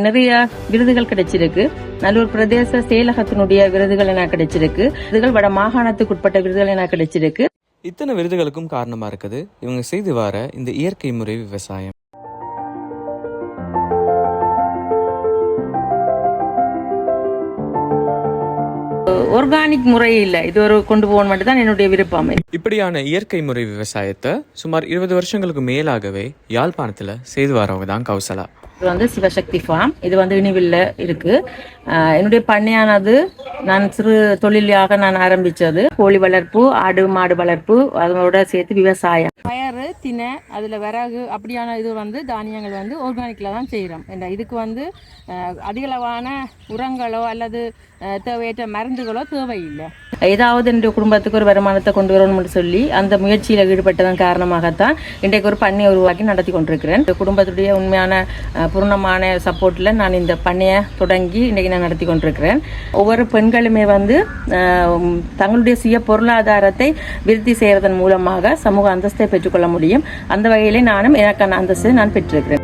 நிறைய விருதுகள் கிடைச்சிருக்கு. நல்லூர் பிரதேச செயலகத்தினுடைய விருதுகள் எனக்கு கிடைச்சிருக்கு. விருதுகள் வட மாகாணத்துக்கு உட்பட்ட விருதுகள் எனக்கு கிடைச்சிருக்கு. இத்தனை விருதுகளுக்கும் காரணமா இருக்குது இவங்க செய்து வர இந்த இயற்கை முறை விவசாயம். ஆர்கானிக் முறை இல்ல, இது ஒரு கொண்டு போக மட்டும் தான் என்னுடைய விருப்பம். இப்படியான இயற்கை முறை விவசாயத்தை சுமார் 20 வருஷங்களுக்கு மேலாகவே யாழ்ப்பாணத்துல செய்து வரவங்க தான் கௌசலா. இது வந்து சிவசக்தி ஃபார்ம். இது வந்து இனிவில்ல இருக்கு. என்னுடைய பண்ணையானது நான் சிறு தொழிலாக நான் ஆரம்பிச்சது. கோழி வளர்ப்பு, ஆடு மாடு வளர்ப்பு, அதோட சேர்த்து விவசாயம். பயறு, திணை, அதுல விறகு அப்படியான இது வந்து தானியங்கள் வந்து ஆர்கானிக்ல தான் செய்யறோம். இதுக்கு வந்து அதிகளவான உரங்களோ அல்லது தேவையற்ற மருந்துகளோ தேவையில்லை. ஏதாவது என்னுடைய குடும்பத்துக்கு ஒரு வருமானத்தை கொண்டு வரணும்னு சொல்லி அந்த முயற்சியில் ஈடுபட்டதன் காரணமாகத்தான் இன்றைக்கு ஒரு பண்ணையை உருவாக்கி நடத்தி கொண்டிருக்கிறேன். குடும்பத்துடைய உண்மையான பூர்ணமான சப்போர்ட்டில் நான் இந்த பண்ணையை தொடங்கி இன்றைக்கு நான் நடத்தி கொண்டிருக்கிறேன். ஒவ்வொரு பெண்களுமே வந்து தங்களுடைய சுய பொருளாதாரத்தை விருத்தி செய்வதன் மூலமாக சமூக அந்தஸ்தை பெற்றுக்கொள்ள முடியும். அந்த வகையிலே நானும் எனக்கான அந்தஸ்தை நான் பெற்றிருக்கிறேன்.